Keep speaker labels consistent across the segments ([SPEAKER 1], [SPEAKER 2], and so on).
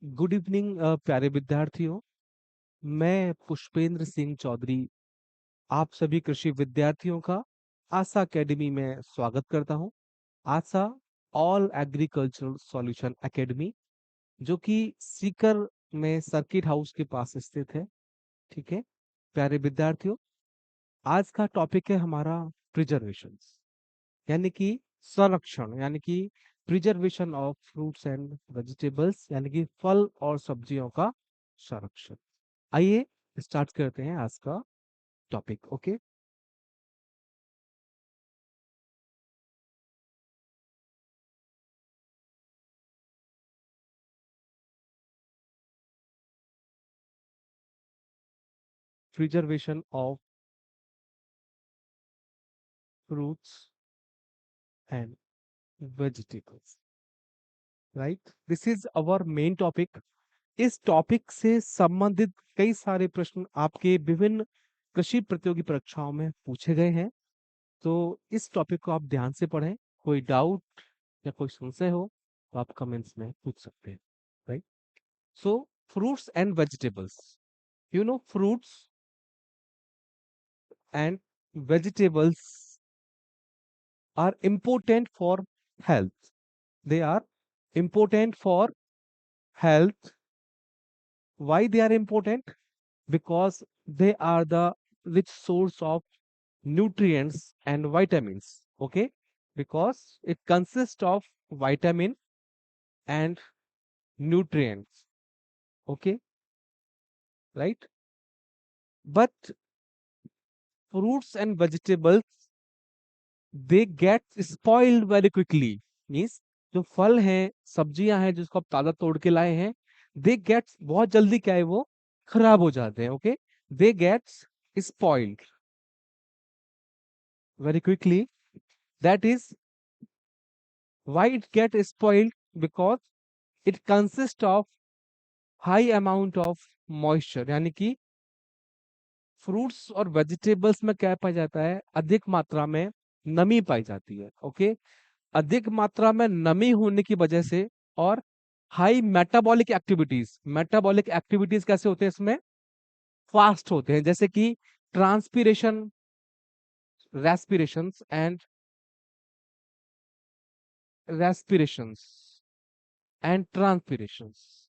[SPEAKER 1] Good evening प्यारे विद्यार्थियों। मैं पुष्पेंद्र सिंह चौधरी आप सभी कृषि विद्यार्थियों का आशा एकेडमी में स्वागत करता हूं। आशा ऑल एग्रीकल्चरल सॉल्यूशन एकेडमी, जो कि सीकर में सर्किट हाउस के पास स्थित है। ठीक है प्यारे विद्यार्थियों, आज का टॉपिक है हमारा प्रिजर्वेशन, यानी कि संरक्षण, यानी कि preservation of fruits and vegetables, यानी कि फल और सब्जियों का संरक्षण। आइए स्टार्ट करते हैं आज का topic. Okay, preservation of fruits and vegetables, right, this is our main topic. इस टॉपिक से संबंधित कई सारे प्रश्न आपके विभिन्न कृषि प्रतियोगी परीक्षाओं में पूछे गए हैं। तो इस टॉपिक को आप ध्यान से पढ़ें। कोई डाउट या कोई संशय हो तो आप कमेंट्स में पूछ सकते हैं, right. So fruits and vegetables, you know, fruits and vegetables are important for health. They are important for health. Why they are important? Because they are the rich source of nutrients and vitamins. Okay, because it consists of vitamin and nutrients. Okay, right. But fruits and vegetables, they get spoiled very quickly. Means जो फल हैं, सब्जियां हैं जिसको आप ताजा तोड़ के लाए हैं, दे गेट्स बहुत जल्दी क्या है वो खराब हो जाते हैं। Okay, they gets spoiled very quickly. That is why it get spoiled, because it consists of high amount of moisture, यानी कि फ्रूट्स और वेजिटेबल्स में क्या पाया जाता है, अधिक मात्रा में नमी पाई जाती है। ओके, अधिक मात्रा में नमी होने की वजह से और हाई मेटाबॉलिक एक्टिविटीज कैसे होते हैं इसमें, फास्ट होते हैं, जैसे कि ट्रांसपीरेशन, रेस्पिरेशंस एंड रेस्पिरेशंस एंड ट्रांसपीरेशंस।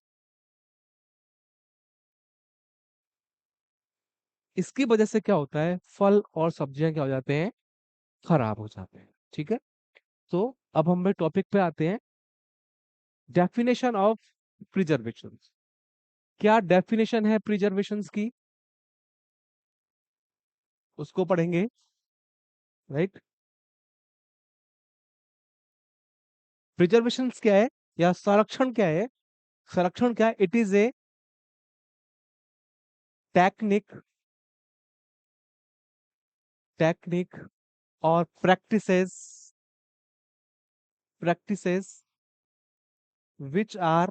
[SPEAKER 1] इसकी वजह से क्या होता है, फल और सब्जियां क्या हो जाते हैं, खराब हो जाते हैं। ठीक है, तो अब हम टॉपिक पे आते हैं, डेफिनेशन ऑफ प्रिजर्वेशन। क्या डेफिनेशन है प्रिजर्वेशन की, उसको पढ़ेंगे, राइट। प्रिजर्वेशन क्या है या संरक्षण क्या है, संरक्षण क्या है, it is a technique, technique और practices which are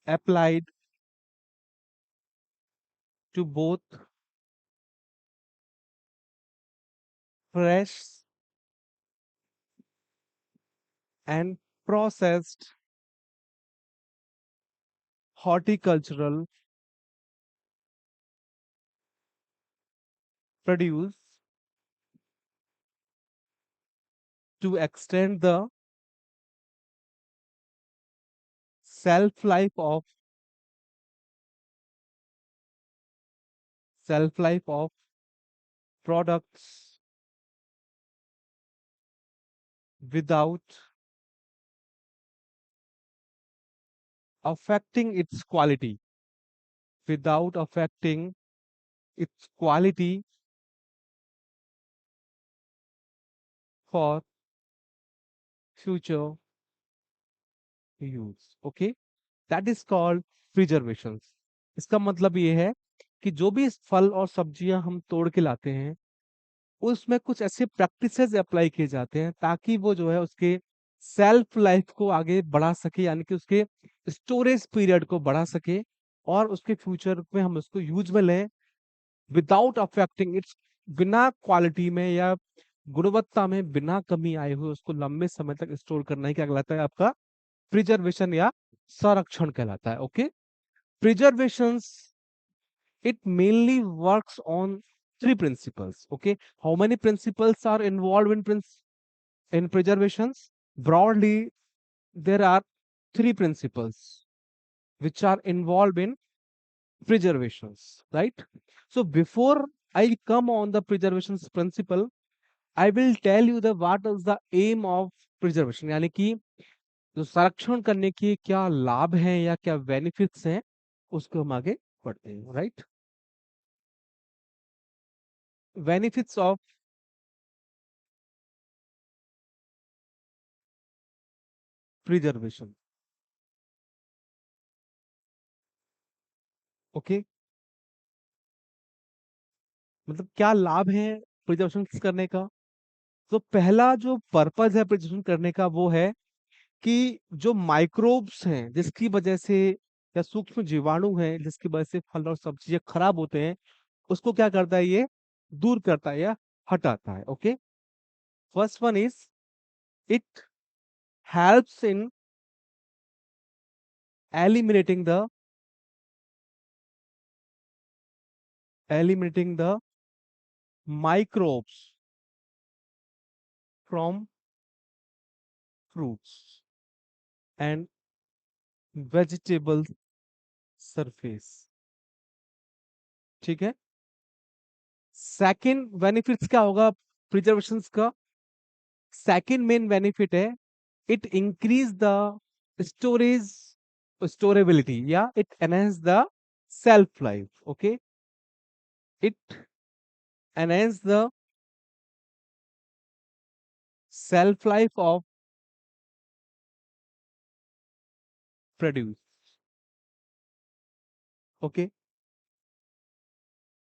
[SPEAKER 1] applied to both fresh and processed horticultural produce to extend the shelf life of shelf life of products without affecting its quality, without affecting its quality for future use। Okay, that is called preservation। इसका मतलब ये है कि जो भी फल और सब्जियां हम तोड़ के लाते हैं, उसमें कुछ ऐसे प्रैक्टिसेस अप्लाई किए जाते हैं ताकि वो जो है उसके सेल्फ लाइफ को आगे बढ़ा सके, यानी कि उसके स्टोरेज पीरियड को बढ़ा सके और उसके फ्यूचर में हम उसको यूज में लें विदाउट अफेक्टिंग इट्स, बिना क्वालिटी में या गुणवत्ता में बिना कमी आए हुए उसको लंबे समय तक स्टोर करना ही क्या कहलाता है, आपका प्रिजर्वेशन या संरक्षण कहलाता है. Okay. Preservation, it mainly works on three principles. Okay, how many principles are involved in preservations? Broadly, there are three principles which are involved in preservations, right? So before I come on the preservations principle, I will tell you the what is the aim of preservation. यानी कि जो संरक्षण करने के क्या लाभ हैं या क्या बेनिफिट्स हैं, उसको हम आगे पढ़ते हैं, right? Benefits of preservation. Okay, मतलब क्या लाभ है प्रिजर्वेशन करने का? तो पहला जो पर्पज है प्रिजर्वेशन करने का वो है कि जो माइक्रोब्स हैं जिसकी वजह से, या सूक्ष्म जीवाणु हैं जिसकी वजह से फल और सब्जियां खराब होते हैं, उसको क्या करता है ये? दूर करता है या हटाता है. Okay. First one is it helps in eliminating the eliminating the microbes from fruits and vegetable surface. ठीक है. सेकंड बेनिफिट्स क्या होगा प्रिजर्वेशन का? सेकंड मेन बेनिफिट है इट इंक्रीज द स्टोरेज स्टोरेबिलिटी, या it enhance the self life. Okay, it enhance the self life of produce. Okay.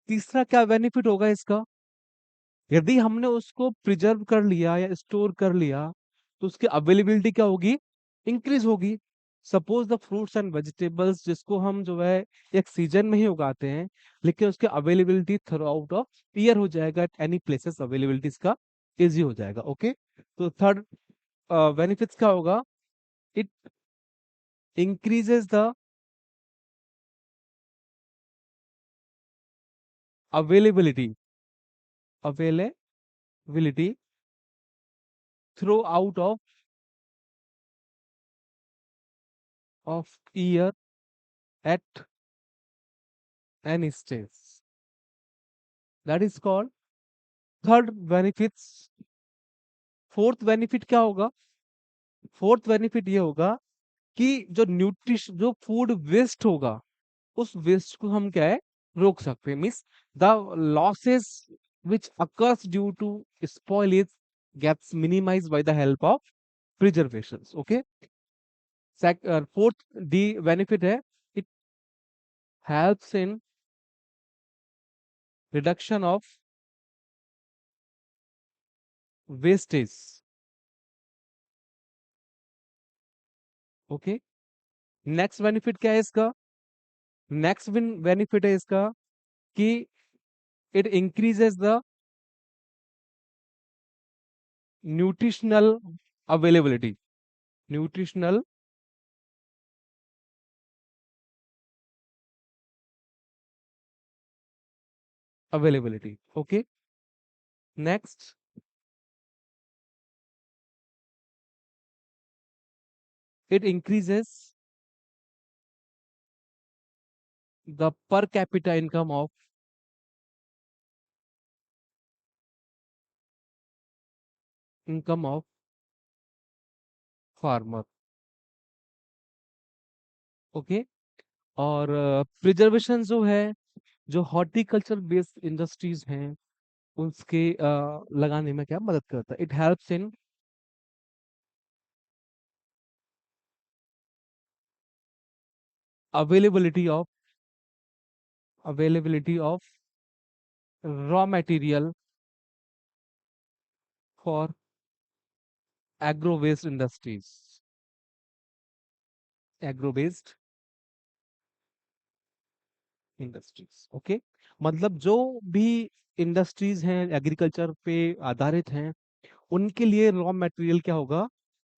[SPEAKER 1] तीसरा क्या benefit होगा इसका? यदि हमने उसको प्रिजर्व कर लिया या स्टोर कर लिया तो उसकी अवेलेबिलिटी क्या होगी? इंक्रीज होगी. Suppose the fruits and vegetables जिसको हम जो है एक सीजन में ही उगाते हैं, लेकिन उसकी availability through out of year हो जाएगा. एट एनी प्लेसेस अवेलेबिलिटी इसका इजी हो जाएगा. ओके. तो थर्ड बेनिफिट्स क्या होगा? It increases the availability availability through out of year at any stage. That is called third benefits. Fourth benefit क्या होगा? फोर्थ बेनिफिट ये होगा कि जो फूड वेस्ट होगा, उस वेस्ट को हम क्या है, रोक सकते हैं. Means the losses which occurs due to spoilage gets minimized by the help of preservations. Okay. Fourth the benefit है, it helps in reduction of wastage. Okay. Next benefit क्या है इसका? नेक्स्ट बेनिफिट है इसका कि it increases the nutritional availability. Nutritional availability. Okay. Next, it increases the per capita income of farmer. Okay. और preservation जो है, जो हॉर्टिकल्चर बेस्ड इंडस्ट्रीज हैं उसके लगाने में क्या मदद करता है? It helps in availability of raw material for agro based industries. Agro based industries. Okay. मतलब जो भी इंडस्ट्रीज हैं एग्रीकल्चर पे आधारित हैं, उनके लिए रॉ मटेरियल क्या होगा?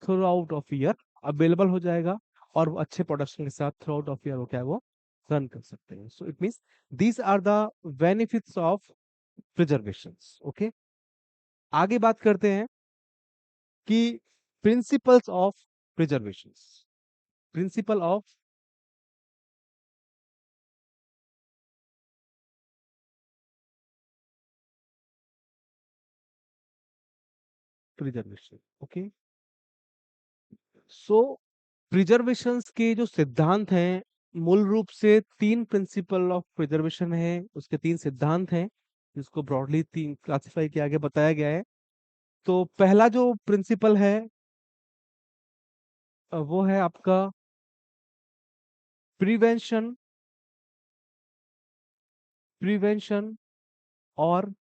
[SPEAKER 1] Through out of year available हो जाएगा. और वो अच्छे प्रोडक्शन के साथ थ्रू आउट ऑफ ईयर वो क्या है वो रन कर सकते हैं. So it means these are the benefits of preservation. Okay, आगे बात करते हैं कि principles of preservation. Principle of preservation. Okay, so preservations के जो सिद्धांत हैं, मूल रूप से तीन प्रिंसिपल ऑफ प्रिजर्वेशन है, उसके तीन सिद्धांत हैं जिसको ब्रॉडली तीन क्लासिफाई किया गया, बताया गया है. तो पहला जो प्रिंसिपल है वो है आपका प्रिवेंशन. प्रिवेंशन और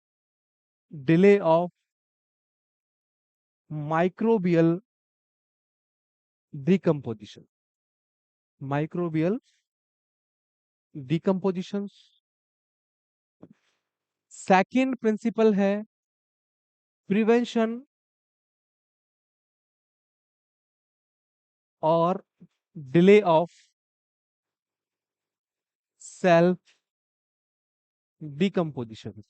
[SPEAKER 1] delay of microbial decomposition. Microbial decomposition. Second principle है प्रिवेंशन और delay of self decomposition.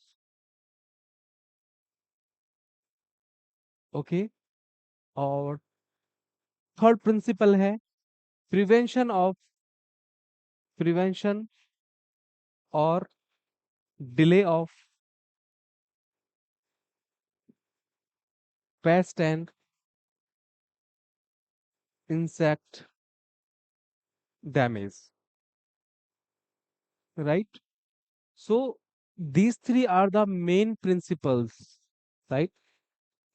[SPEAKER 1] Okay, और थर्ड प्रिंसिपल है प्रिवेंशन ऑफ प्रिवेंशन और delay of pest and insect damage. Right? So these three are the main principles. Right?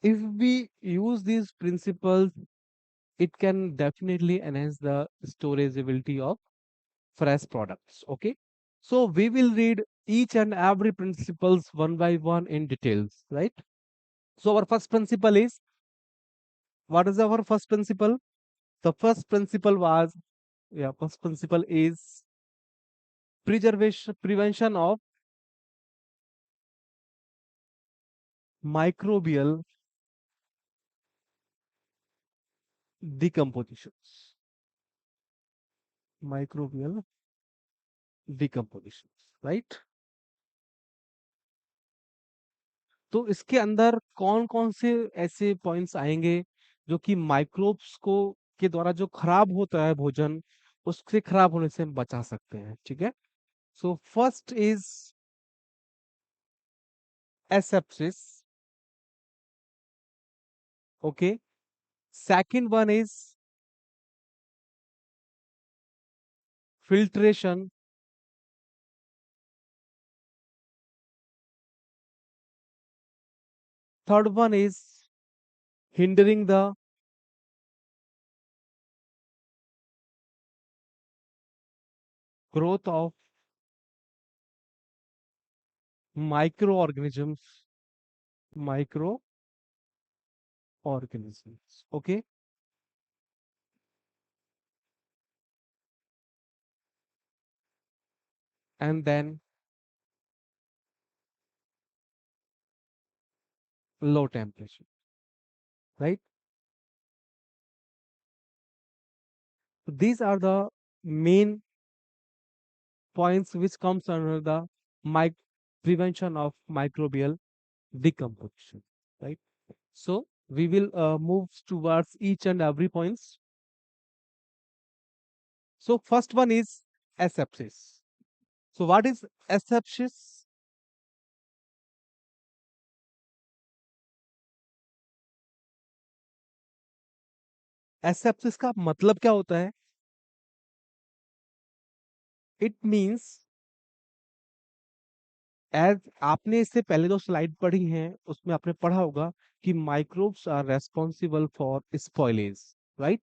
[SPEAKER 1] If we use these principles, it can definitely enhance the storageability of fresh products. Okay, so we will read each and every principles one by one in details. Right? So our first principle is, what is our first principle? The first principle was, yeah, first principle is preservation, prevention of microbial decompositions. Microbial decompositions. Right? तो इसके अंदर कौन कौन से ऐसे points आएंगे जो कि माइक्रोब्स को के द्वारा जो खराब होता है भोजन, उससे खराब होने से हम बचा सकते हैं. ठीक है, so first is asepsis. Okay, second one is filtration. Third one is hindering the growth of microorganisms. Microorganisms. Okay, and then low temperature. Right? So these are the main points which comes under the mic prevention of microbial decomposition. Right? So we will move towards each and every points. So first one is asepsis. So what is asepsis? Asepsis का मतलब क्या होता है? It means, as आपने इससे पहले जो slide पढ़ी हैं उसमें आपने पढ़ा होगा कि microbes are responsible for spoilage. Right?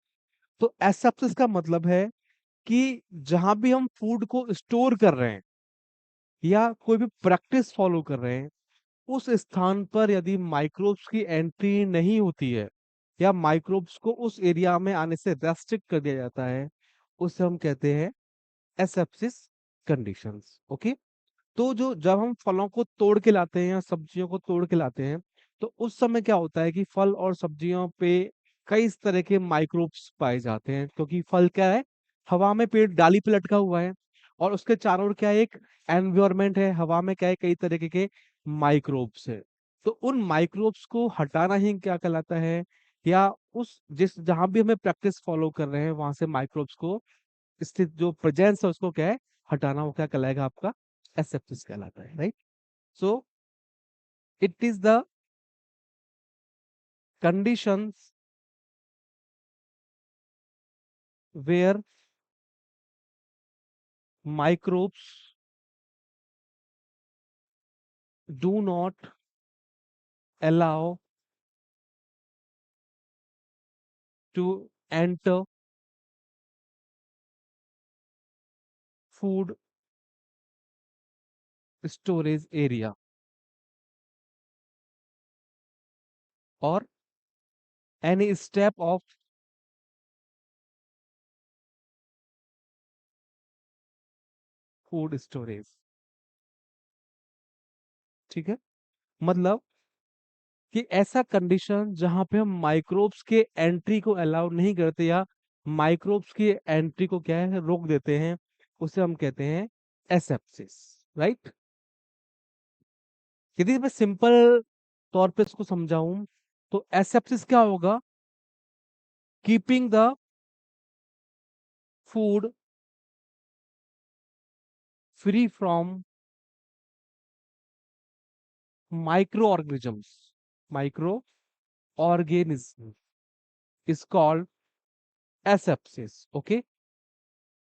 [SPEAKER 1] तो एसेप्सिस का मतलब है कि जहां भी हम फूड को स्टोर कर रहे हैं या कोई भी प्रैक्टिस फॉलो कर रहे हैं, उस स्थान पर यदि माइक्रोब्स की एंट्री नहीं होती है या माइक्रोब्स को उस एरिया में आने से रेस्ट्रिक्ट कर दिया जाता है, उसे हम कहते हैं एसेप्सिस कंडीशंस. ओके, तो जो जब हम फलों को तोड़ के लाते हैं या सब्जियों को तोड़ के लाते हैं, तो उस समय क्या होता है कि फल और सब्जियों पे कई इस तरह के माइक्रोब्स पाए जाते हैं, क्योंकि फल क्या है, हवा में पेड़ डाली पे लटका हुआ है और उसके चारों ओर क्या है, एक एनवायरमेंट है, हवा में क्या है, कई तरीके के माइक्रोब्स है। तो उन माइक्रोब्स को हटाना ही क्या कहलाता है, या उस जिस जहां भी हमें प्रैक्टिस फॉलो कर रहे हैं वहां से माइक्रोब्स को स्थित जो प्रेजेंस है उसको क्या है, हटाना, वो क्या कहलाएगा आपका एसेप्सिस कहलाता है, right. So it is the conditions where microbes do not allow to enter food storage area or any step of food storage। ठीक है, मतलब कि ऐसा कंडीशन जहां पे हम माइक्रोब्स के एंट्री को अलाउ नहीं करते या माइक्रोब्स की एंट्री को क्या है, रोक देते हैं, उसे हम कहते हैं एसेप्सिस, राइट। यदि मैं सिंपल तौर पे इसको समझाऊं तो एसेप्सिस क्या होगा, keeping the food free from micro organisms, micro organism is called asepsis, okay,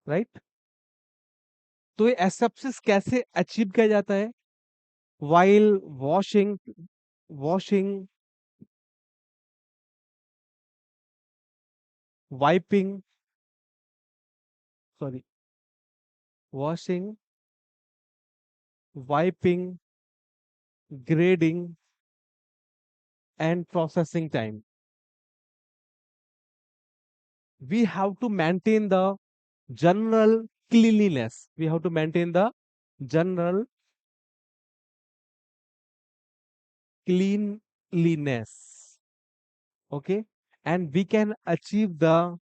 [SPEAKER 1] right. तो ये एसेप्सिस कैसे अचीव किया जाता है, while washing washing wiping sorry washing wiping grading and processing time. We have to maintain the general cleanliness. We have to maintain the general cleanliness. Okay. And we can achieve the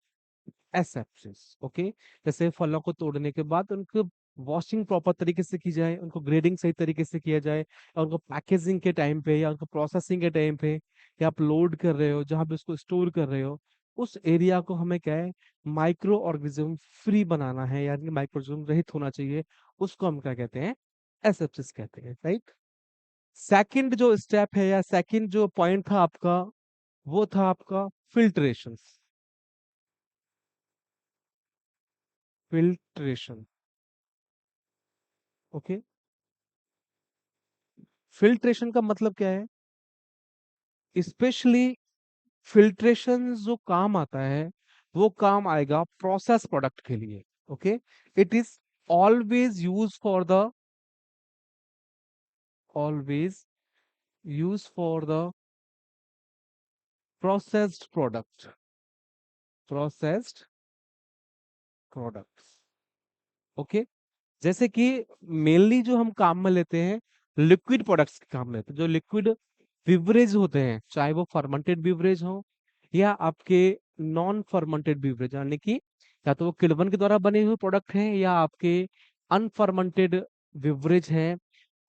[SPEAKER 1] asepsis। Okay. जैसे फलों को तोड़ने के बाद उनको washing proper तरीके से की जाए, उनको ग्रेडिंग सही तरीके से किया जाए, और उनको पैकेजिंग के टाइम पे या उनको प्रोसेसिंग के टाइम पे, या आप लोड कर रहे हो जहां पे उसको स्टोर कर रहे हो, उस एरिया को हमें क्या है, माइक्रो ऑर्गेनिज्म फ्री बनाना है, यानी माइक्रो ऑर्गेनिज्म रहित होना चाहिए, उसको हम क्या कहते हैं, एसेप्सिस कहते हैं, राइट। सेकंड जो स्टेप है या सेकंड जो पॉइंट था आपका, वो था आपका फिल्ट्रेशन। Filtration, okay. फिल्ट्रेशन का मतलब क्या है, स्पेशली फिल्ट्रेशन जो काम आता है वो काम आएगा प्रोसेस प्रोडक्ट के लिए, okay. It is always use for the always use for the processed product, processed products, okay. जैसे कि मेनली जो हम काम में लेते हैं, लिक्विड प्रोडक्ट्स के काम में लेते हैं, जो लिक्विड बिवरेज होते हैं, चाहे वो फर्मेंटेड बिवरेज हो या आपके नॉन फर्मेंटेड बिवरेज, यानी कि या तो वो किण्वन के द्वारा बने हुए प्रोडक्ट हैं या आपके अनफर्मेंटेड बिवरेज हैं,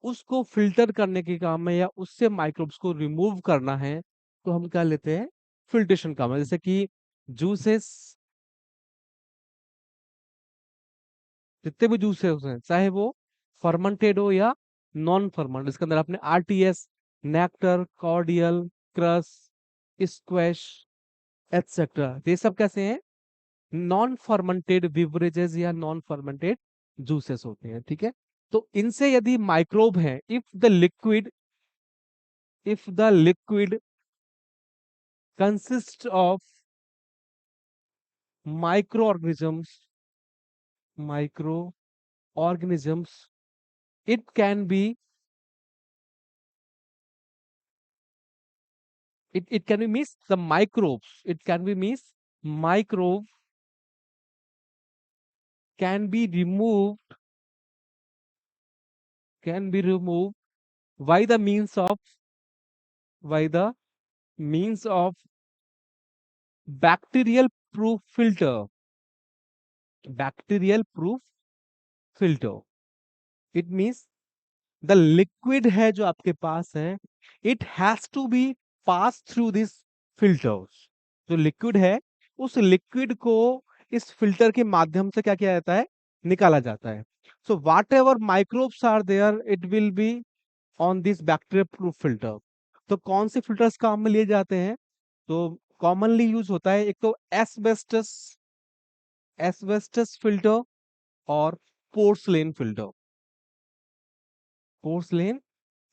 [SPEAKER 1] उसको फिल्टर करने के काम में या उससे माइक्रोब्स को रिमूव करना है, तो हम क्या लेते हैं, फिल्ट्रेशन काम है। जैसे कि जूसेस, जितने भी जूसेस हैं चाहे वो फर्मेंटेड हो या नॉन फर्मेंटेड, इसके अंदर आपने RTS, nectar, cordial, cross, squash etcetera, ये सब कैसे हैं, नॉन फर्मेंटेड बिवरेजेस या नॉन फर्मेंटेड जूसेस होते हैं, ठीक है। तो इनसे यदि माइक्रोब है, if the liquid consist of micro organisms, micro organisms, it can be, it can be means the microbes, it can be means microbe can be removed, can be removed by the means of, by the means of bacterial proof filter, bacterial proof filter. It means the liquid है जो आपके पास है, it has to be pass through this filters. जो liquid है, उस liquid को इस फिल्टर के माध्यम से क्या किया जाता है, निकाला जाता है। So whatever microbes are there, it will be on this bacteria proof filter. तो कौन से फिल्टर्स काम में लिए जाते हैं? तो कॉमनली यूज होता है एक तो एस्बेस्टस, एस्बेस्टस फिल्टर और porcelain filter, porcelain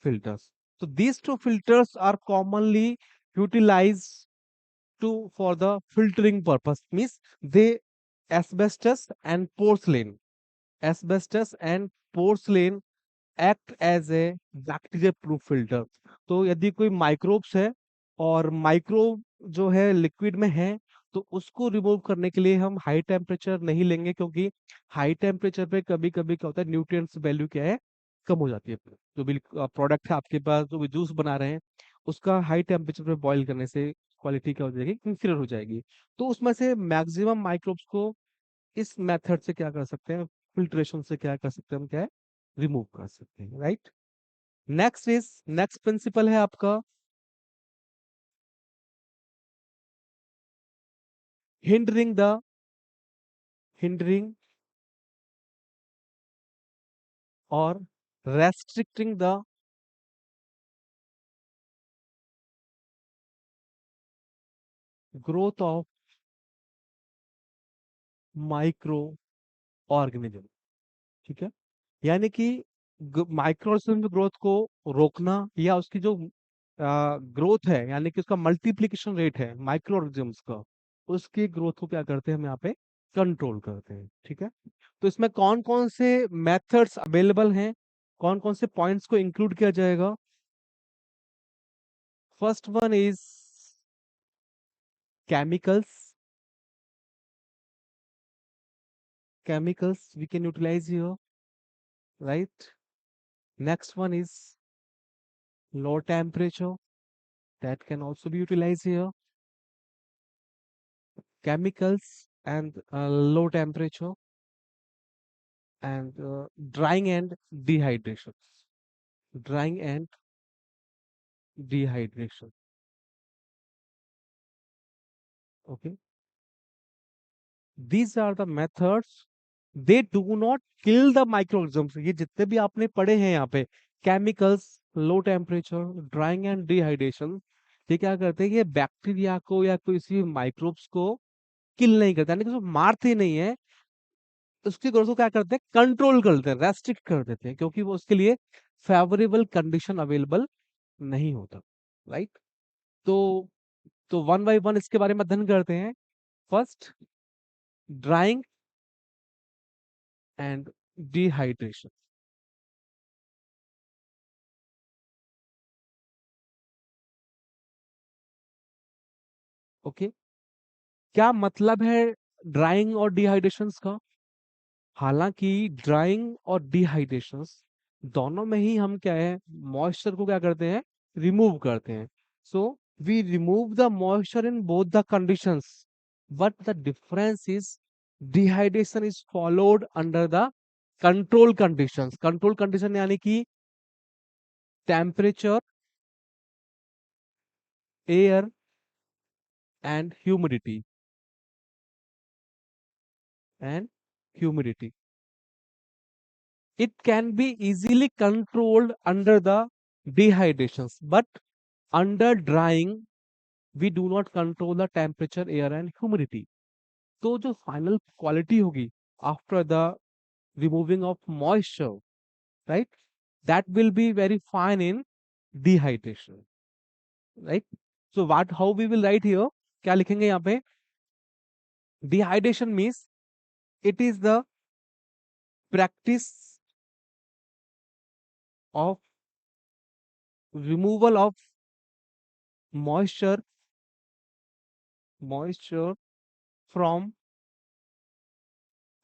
[SPEAKER 1] filters. So these two filters are commonly utilized to for the filtering purpose. Means they asbestos and porcelain, asbestos and porcelain act as a bacteria proof filter. तो यदि कोई microbes है और microbe जो है liquid में है, तो उसको रिमूव करने के लिए हम हाई टेम्परेचर नहीं लेंगे, क्योंकि हाई टेम्परेचर पे कभी कभी क्या होता है, न्यूट्रिएंट्स वैल्यू क्या है, कम हो जाती है। जो भी प्रोडक्ट है आपके पास, जो भी जूस बना रहे हैं, उसका हाई टेम्परेचर पे बॉईल करने से क्वालिटी क्या हो जाएगी, इंफीरियर हो जाएगी। तो उसमें से मैक्सिमम माइक्रोब्स को इस मेथड से क्या कर सकते हैं, फिल्ट्रेशन से क्या कर सकते हैं, हम क्या है, रिमूव कर सकते हैं, राइट। नेक्स्ट प्रिंसिपल है आपका हिंडरिंग द हिंडरिंग और restricting the growth of micro organism. ठीक है, यानी कि माइक्रो ऑर्गेनिज्म ग्रोथ को रोकना, या उसकी जो ग्रोथ है, यानी कि उसका मल्टीप्लिकेशन रेट है माइक्रो ऑर्गेनिजम्स का, उसकी ग्रोथ को क्या करते हैं हम यहाँ पे, कंट्रोल करते हैं। ठीक है, तो इसमें कौन कौन से मेथड्स अवेलेबल हैं, कौन कौन से पॉइंट्स को इंक्लूड किया जाएगा? First one is chemicals, chemicals we can utilize here, right? Next one is low temperature, that can also be utilized here. Chemicals and low temperature, and drying and dehydration, drying and dehydration. Okay, these are the methods. They do not kill the microorganisms. ये जितने भी आपने पढ़े हैं यहाँ पे, chemicals, low temperature, drawing and dehydration, ये क्या करते हैं, ये बैक्टीरिया को या किसी माइक्रोब्स को किल नहीं करते, यानी कि उसको मारते नहीं है, उसकी ग्रोथ को क्या करते हैं, कंट्रोल करते हैं, रेस्ट्रिक्ट कर देते हैं, क्योंकि वो उसके लिए फेवरेबल कंडीशन अवेलेबल नहीं होता, राइट। तो वन बाय वन इसके बारे में अध्ययन करते हैं। First, drawing and dehydration. Okay, क्या मतलब है ड्राइंग और डिहाइड्रेशन का? हालांकि ड्राइंग और डिहाइड्रेशन दोनों में ही हम क्या है, मॉइस्चर को क्या करते हैं, रिमूव करते हैं। So we remove the moisture in both the conditions, but the difference is dehydration is followed under the control conditions. Control condition यानी कि temperature, air and humidity, and humidity. It can be easily controlled under the dehydrations, but under drying we do not control the temperature, air and humidity. तो जो final quality होगी after the removing of moisture, right, that will be very fine in dehydration, right? So what, how we will write here, क्या लिखेंगे यहाँ पे? Dehydration means it is the practice of removal of moisture, moisture from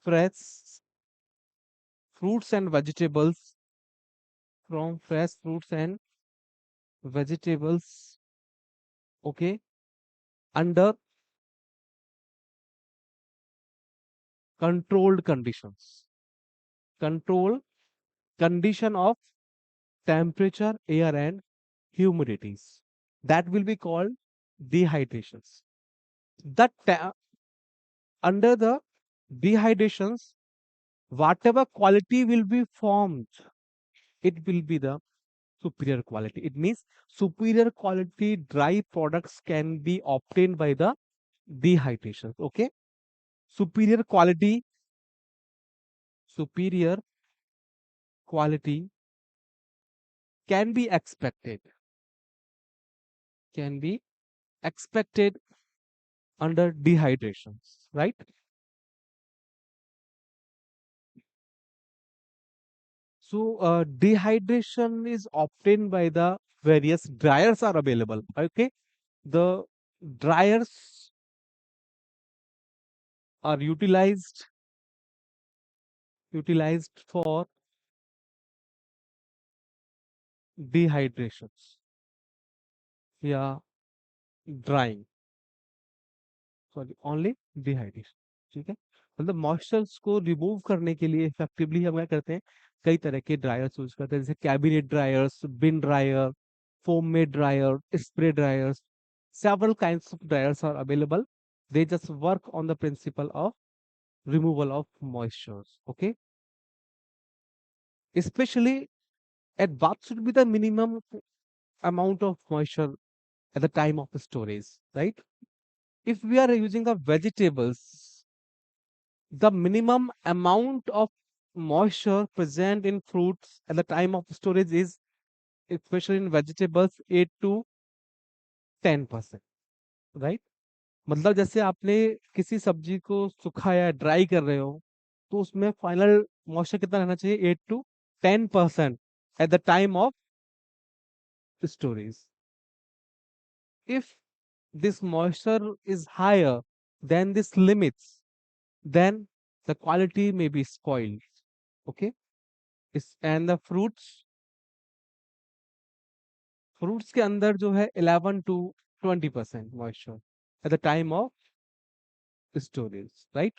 [SPEAKER 1] fresh fruits and vegetables, from fresh fruits and vegetables, okay, under controlled conditions. Control condition of temperature, air, and humidities. That will be called dehydrations. Under the dehydrations, whatever quality will be formed, it will be the superior quality. It means superior quality dry products can be obtained by the dehydration. Okay, superior quality, superior quality can be expected, can be expected under dehydrations, right? So dehydration is obtained by the various dryers are available. Okay, the dryers are utilized for dehydrations. Yeah, drying. Sorry only dehydration. ठीक है, मतलब moistures को remove करने के लिए effectively हम क्या करते हैं, कई तरह के ड्रायर्स यूज करते हैं, जैसे cabinet dryers, bin dryer, foam mat dryer, spray dryers. several kinds of dryers are available. They just work on the principle of removal of moistures. Okay, especially at what should be the minimum amount of moisture at the time of storage, right? If we are using the vegetables, the minimum amount of moisture present in fruits at the time of storage is, especially in vegetables, 8 to 10%, right? मतलब जैसे आपने किसी सब्जी को सुखाया, dry कर रहे हो, तो उसमें फाइनल मॉइस्चर कितना रहना चाहिए? 8 to 10% at the time of storage. If this moisture is higher than this limits, then the quality may be spoiled. Okay, and the fruits के अंदर जो है 11 to 20% moisture at the time of storage, right?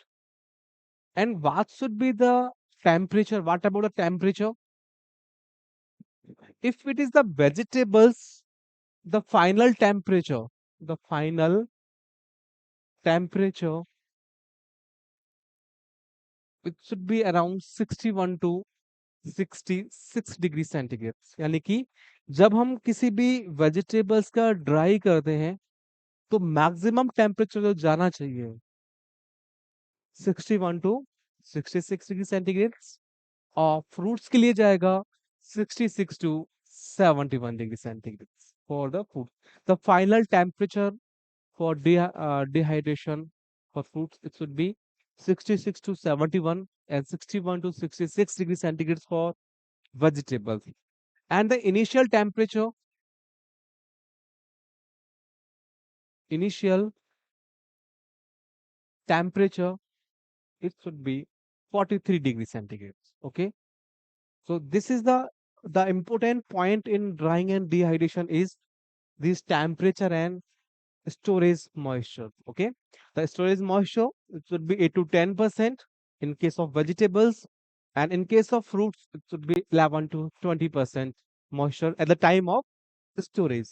[SPEAKER 1] And what should be the temperature? What about the temperature? If it is the vegetables, the the final temperature, it should be around 61 to 66 degree centigrade. यानी कि जब हम किसी भी vegetables का dry करते हैं, तो मैक्सिमम टेम्परेचर जो जाना चाहिए 61 टू 66 डिग्री सेंटीग्रेड, और फ्रूट्स के लिए जाएगा 66 to 71 degree centigrade for the food. The final temperature for dehydration for fruits, it should be 66 to 71 and 61 to 66 degree centigrade for vegetables. And the initial temperature, it should be 43 degrees centigrade. Okay, so this is the important point in drying and dehydration is this temperature and storage moisture. Okay, the storage moisture, it should be 8 to 10% in case of vegetables, and in case of fruits it should be 11 to 20% moisture at the time of storage.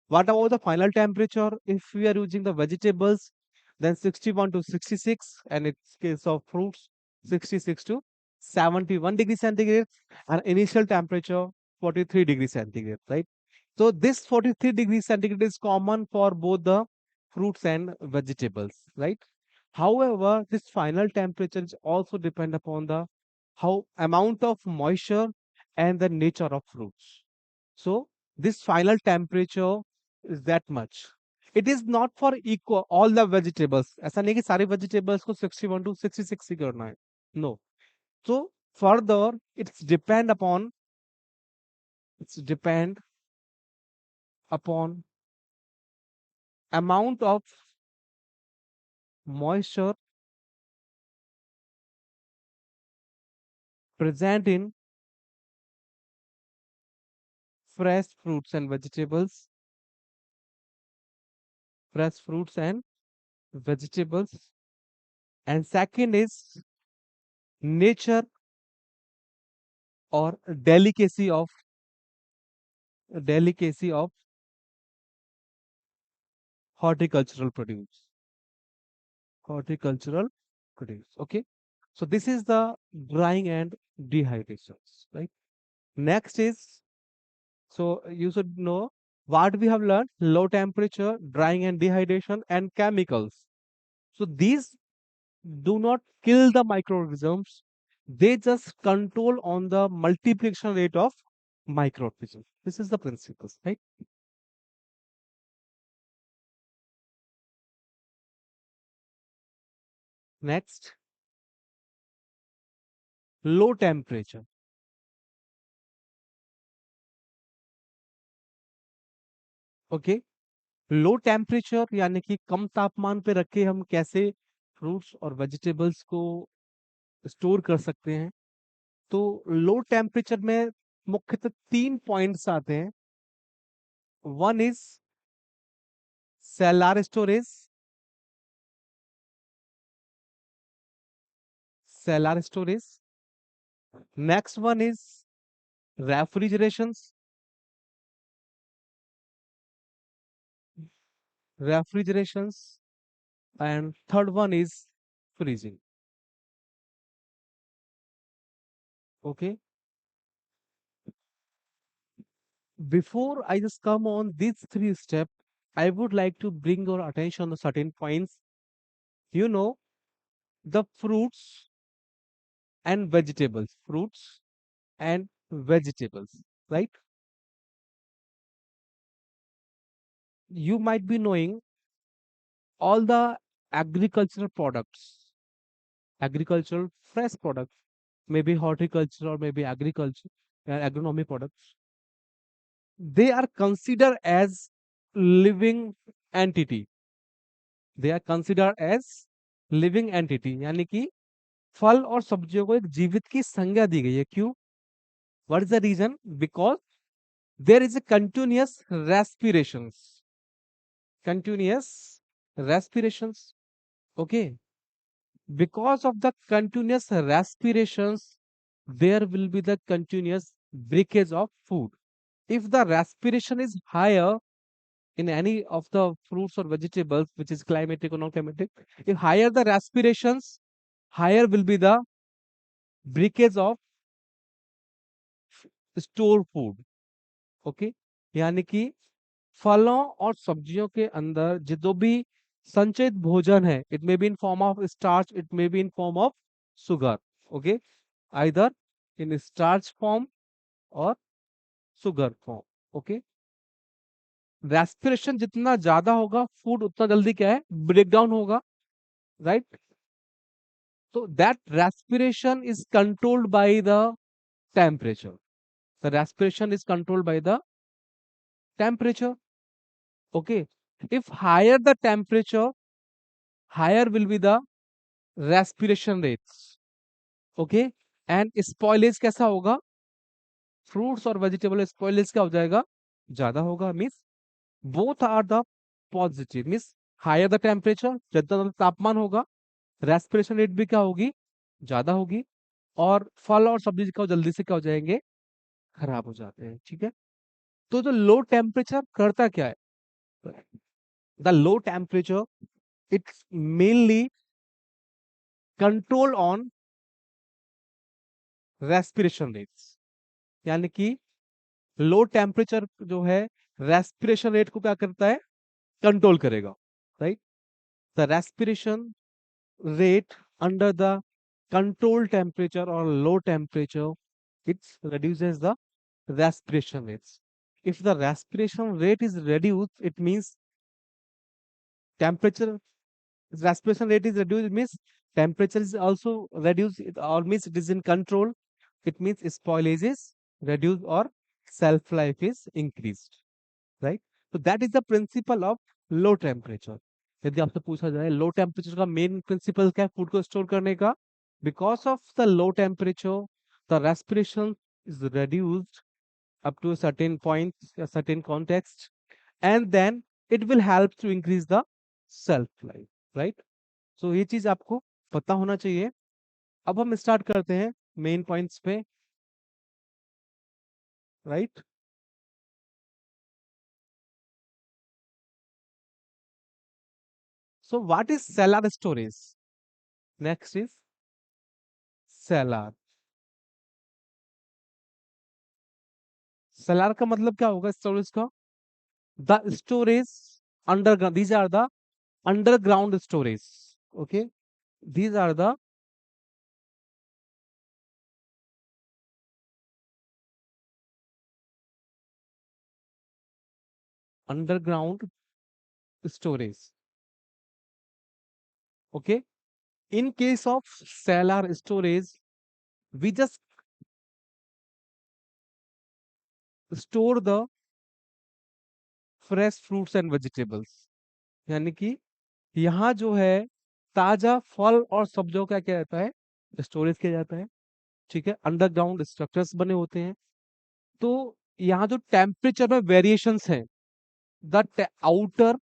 [SPEAKER 1] What about the final temperature? If we are using the vegetables, then 61 to 66, and in case of fruits, 66 to 71 degrees centigrade, and initial temperature 43 degrees centigrade, right? So this 43 degrees centigrade is common for both the fruits and vegetables, right? However, this final temperature is also depend upon the how amount of moisture and the nature of fruits. So this final temperature is that much. It is not for equal all the vegetables. ऐसा नहीं कि सारे vegetables को 61 to 66 ही करना है. No. So further, it's depend upon amount of moisture present in fresh fruits and vegetables, fresh fruits and vegetables, and second is nature or delicacy of horticultural produce. Horticultural produce. Okay. So this is the drying and dehydrations, right? Next is, so you should know what we have learned: low temperature, drying and dehydration, and chemicals. So these do not kill the microorganisms, they just control on the multiplication rate of microorganisms. This is the principles, right? Next, low temperature. Okay, low temperature यानी कि कम तापमान पे रख के हम कैसे fruits और vegetables को स्टोर कर सकते हैं। तो लो टेम्परेचर में मुख्यतः तीन पॉइंट्स आते हैं। One is cellar storage, cellar storage. Next one is refrigeration, refrigeration. And third one is freezing. Okay, before I just come on these three steps, I would like to bring your attention to certain points. You know, the fruits and vegetables, fruits and vegetables, right? You might be knowing all the agricultural products, agricultural fresh products, maybe horticulture or maybe agriculture and agronomy products. They are considered as living entity. They are considered as living entity, यानी कि फल और सब्जियों को एक जीवित की संज्ञा दी गई है। क्यों? What is the reason? Because there is a continuous respirations, continuous respirations. Okay, because of the continuous respirations, there will be the continuous breakage of food. If the respiration is higher in any of the fruits or vegetables, which is climatic or non-climatic, if higher the respirations, higher will be the breakage of store food. Okay, यानी कि फलों और सब्जियों के अंदर जो भी संचित भोजन है, it may be in form of starch, it may be in form of sugar. Okay, either in starch form और सुगर फॉर्म। ओके, रेस्पिरेशन जितना ज्यादा होगा, फूड उतना जल्दी क्या है, ब्रेक डाउन होगा, राइट? तो that respiration is controlled by the temperature. The respiration is controlled by the temperature. Okay, if higher the temperature, higher will be the respiration rates. Okay, and spoilage कैसा होगा? Fruits और vegetable spoilage क्या हो जाएगा? ज्यादा होगा। Means both are the positive. Means higher the temperature, जितना ज्यादा तापमान होगा, रेस्पिरेशन रेट भी क्या होगी? ज्यादा होगी। और फल और सब्जी का जल्दी से क्या हो जाएंगे? खराब हो जाते हैं। ठीक है, तो जो लो टेम्परेचर करता क्या है? The low temperature, it's mainly control on respiration rates, यानी कि लो टेम्परेचर जो है रेस्पिरेशन रेट को क्या करता है? कंट्रोल करेगा, right? The respiration rate under the control temperature or low temperature, it reduces the respiration rates. If the respiration rate is reduced, it means temperature, respiration rate is reduced, it means temperature is also reduced, it all means it is in control. It means spoilage is reduced or shelf life is increased, right? So that is the principle of low temperature. यदि आपसे पूछा जाए low temperature का main principal क्या है food को store करने का? Because of the low temperature, the respiration is reduced up to a certain point, a certain context, and then it will help to increase the shelf life, right? So ये चीज आपको पता होना चाहिए। अब हम स्टार्ट करते हैं मेन पॉइंट्स पे, right. So what is cellar storage? Next is cellar. Cellar का मतलब क्या होगा स्टोरेज का? The storage underground, these are the underground storage. Okay, these are the underground storage. Okay, in case of cellar storage, we just store the fresh fruits and vegetables. यानी कि यहाँ जो है ताजा फल और सब्जियों का क्या रहता है, स्टोरेज किया जाता है। ठीक है, अंडरग्राउंड स्ट्रक्चर्स बने होते हैं। तो यहाँ जो टेम्परेचर में वेरिएशंस है, the outer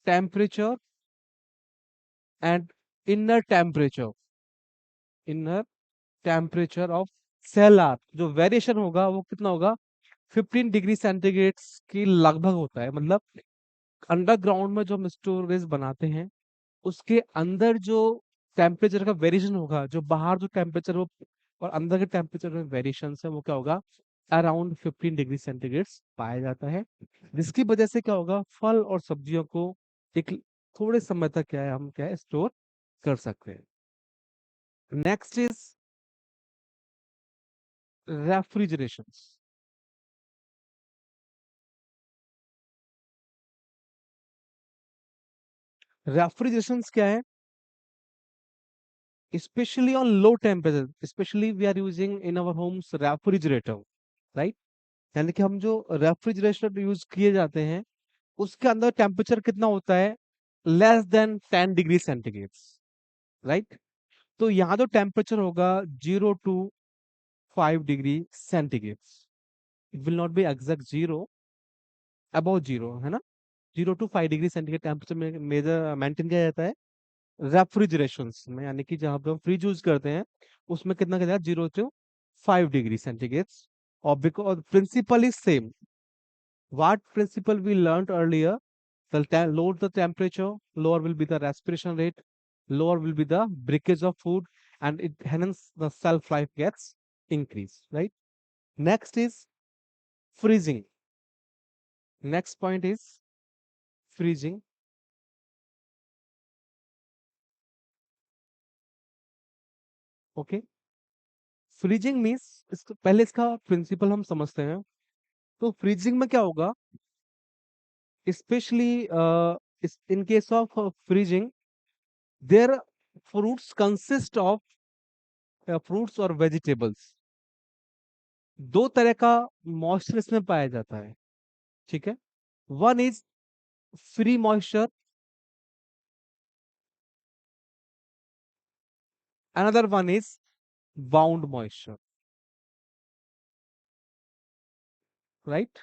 [SPEAKER 1] temperature and inner temperature, inner temperature of seller, जो वेरिएशन होगा वो कितना होगा, 15 डिग्री सेंटीग्रेड की लगभग होता है। मतलब अंडरग्राउंड में जो हम स्टोरेज बनाते हैं उसके अंदर जो टेम्परेचर का वेरिएशन होगा, जो बाहर जो टेम्परेचर हो और अंदर के टेम्परेचर में वेरिएशन है, वो क्या होगा, अराउंड 15 डिग्री सेंटीग्रेड पाया जाता है। जिसकी वजह से क्या होगा, फल और सब्जियों को एक थोड़े समय तक क्या है, हम क्या है, स्टोर कर सकते हैं। Next is refrigeration. रेफ्रिजरेशन क्या है? especially on low temperature, especially we are using in our homes refrigerator, right? यानी कि हम जो रेफ्रिजरेटर यूज किए जाते हैं उसके अंदर टेम्परेचर कितना होता है, less than 10 degree centigrade, right. तो यहाँ जो टेम्परेचर होगा 0 to 5 degree centigrade, it will not be exact zero, about zero है ना। 0 to 5 डिग्री सेंटीग्रेड टेम्परेचर में मेजर मेंटेन किया जाता है रेफ्रिजरेशन में, यानी कि जहां पे हम फ्रिज यूज करते हैं उसमें कितना किया जाए, 0 to 5 डिग्री सेंटीग्रेड। और because principle is same, what principle we learn earlier, the lower the temperature, lower will be the respiration rate, lower will be the breakage of food, and it hence the shelf life gets increased, right? Next is freezing. Next point is freezing. Okay, freezing means, इसको पहले इसका principal हम समझते हैं। तो freezing में क्या होगा, specially in case of freezing, there fruits consist of, fruits और वेजिटेबल्स, दो तरह का मॉइस्चर इसमें पाया जाता है। ठीक है, one is free moisture, another one is bound moisture, right.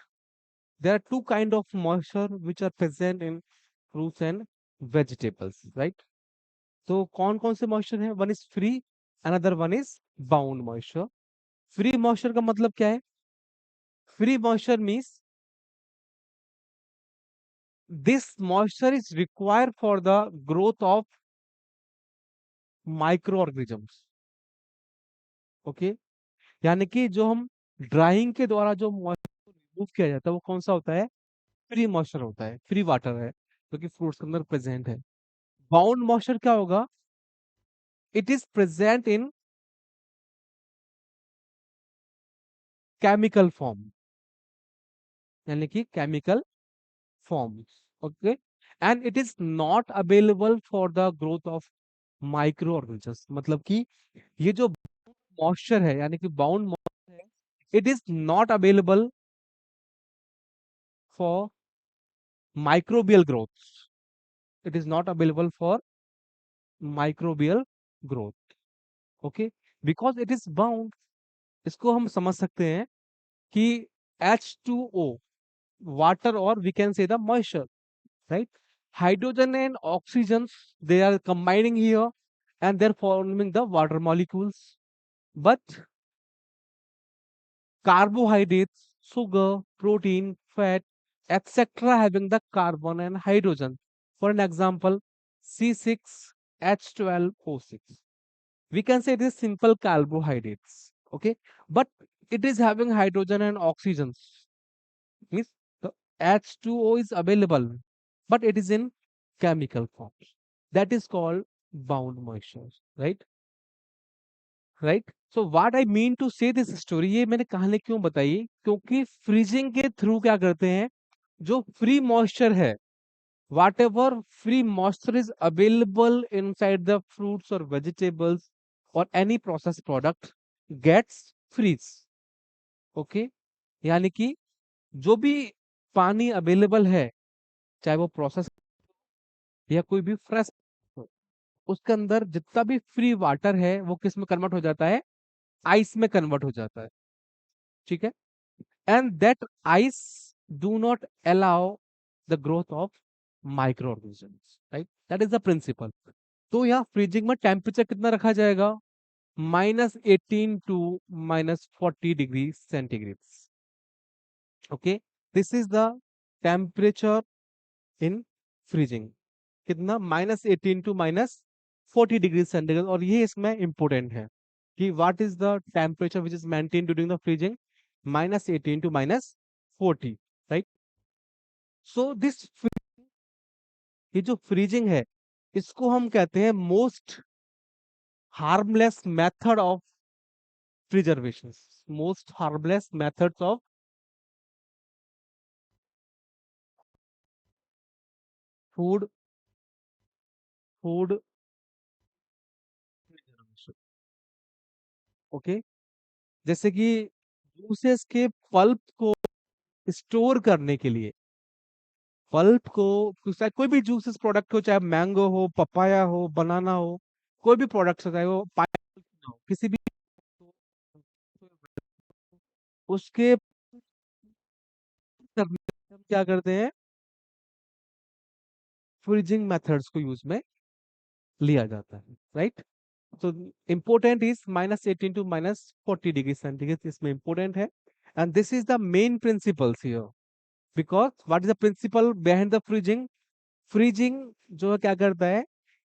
[SPEAKER 1] There are two kind of moisture which are present in fruits and vegetables, right. तो कौन कौन से मॉइस्चर है, one is free, another one is bound moisture. Free moisture का मतलब क्या है, free moisture means this moisture is required for the growth of microorganisms. Okay, यानी कि जो हम ड्राइंग के द्वारा जो मॉइस्चर रिमूव किया जाता है वो कौन सा होता है, फ्री मॉइस्चर होता है, फ्री वाटर है जो कि फ्रूट्स के अंदर प्रेजेंट है। बाउंड मॉइस्चर क्या होगा, it is present in chemical form, यानी कि chemical form. Okay, and it is not available for the growth of micro organisms. मतलब कि ये जो मॉइस्चर है, यानी कि बाउंड मॉइस्चर है, it is not available for microbial growth, it is not available for microbial growth, okay, because it is bound। इसको हम समझ सकते हैं कि H2O, water, or we can say the moisture, right, hydrogen and oxygen, they are combining here and they're forming the water molecules. But carbohydrates, sugar, protein, fat, etc., having the carbon and hydrogen. For an example, C6H12O6. We can say it is simple carbohydrates. Okay, but it is having hydrogen and oxygen. Means the H2O is available, but it is in chemical form. That is called bound moisture, right? Right so what I mean to say this story, ये मैंने कहानी क्यों बताई, क्योंकि freezing के through क्या करते हैं, जो फ्री मॉइस्चर है, whatever free moisture is available inside the fruits और वेजिटेबल्स और any process product gets freeze. Okay, यानी कि जो भी पानी अवेलेबल है, चाहे वो प्रोसेस या कोई भी फ्रेश, उसके अंदर जितना भी फ्री वाटर है वो किस में कन्वर्ट हो जाता है, आइस में कन्वर्ट हो जाता है. ठीक है, and that ice do not allow the growth of microorganisms, right? That is the principle. तो यहाँ फ्रीजिंग में टेम्परेचर कितना रखा जाएगा, -18 to -40 degree centigrade. Okay, this is the temperature in freezing. कितना, -18 टू -40 डिग्री सेंटीग्रेड. और ये इसमें इंपोर्टेंट है कि what is the temperature which is maintain during the freezing, -18 to -40, right. So this, ये जो फ्रीजिंग है, इसको हम कहते हैं most harmless method of preservation. Most harmless methods of food food preservation. Okay, जैसे कि जूसेस के पल्प को स्टोर करने के लिए, पल्प को, चाहे कोई भी जूसेस प्रोडक्ट हो, चाहे मैंगो हो, पपाया हो, बनाना हो, कोई भी प्रोडक्ट हो, चाहे वो पाइनएप्पल हो, किसी भी, उसके करने के लिए हम क्या करते हैं, फ्रीजिंग मेथड्स को यूज में लिया जाता है, राइट. तो important is -18 to -40 degree centigrade, इसमें इंपोर्टेंट है. And this is the main principles here, because what is the principle behind the freezing. Freezing जो है क्या करता है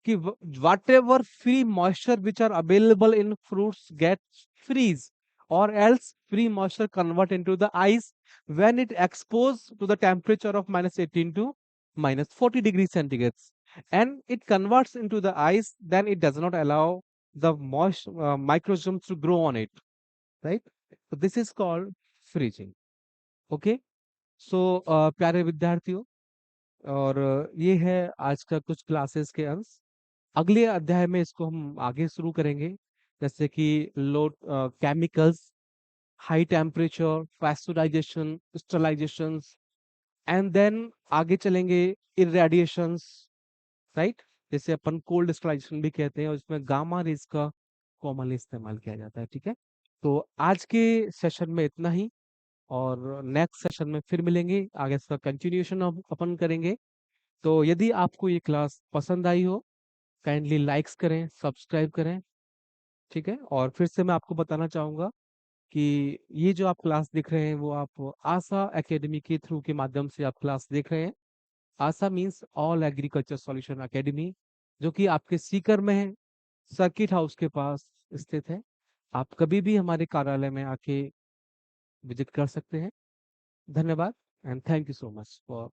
[SPEAKER 1] कि whatever free moisture which are available in fruits get freeze, or else free moisture convert into the ice when it exposed to the temperature of -18 to -40 degree centigrade, and it converts into the ice, then it does not allow the moist microorganisms to grow on it, right. So this is called freezing. Okay, so प्यारे विद्यार्थियों, और ये है आज का कुछ classes के अंश. अगले अध्याय में इसको हम आगे शुरू करेंगे, जैसे कि low chemicals, high temperature, pasteurization, sterilization, and then आगे चलेंगे इरेडिएशंस, राइट. जैसे अपन कोल्ड स्टरलाइजेशन भी कहते हैं, और इसमें गामा रेज का कॉमनली इस्तेमाल किया जाता है. ठीक है, तो आज के सेशन में इतना ही, और नेक्स्ट सेशन में फिर मिलेंगे, आगे इसका कंटिन्यूएशन अपन करेंगे. तो यदि आपको ये क्लास पसंद आई हो, काइंडली लाइक्स करें, सब्सक्राइब करें. ठीक है, और फिर से मैं आपको बताना चाहूंगा कि ये जो आप क्लास देख रहे हैं वो आप आशा एकेडमी के थ्रू के माध्यम से आप क्लास देख रहे हैं. Asha means all agriculture solution academy, जो कि आपके सीकर में है, सर्किट हाउस के पास स्थित है. आप कभी भी हमारे कार्यालय में आके विजिट कर सकते हैं. धन्यवाद, and thank you so much for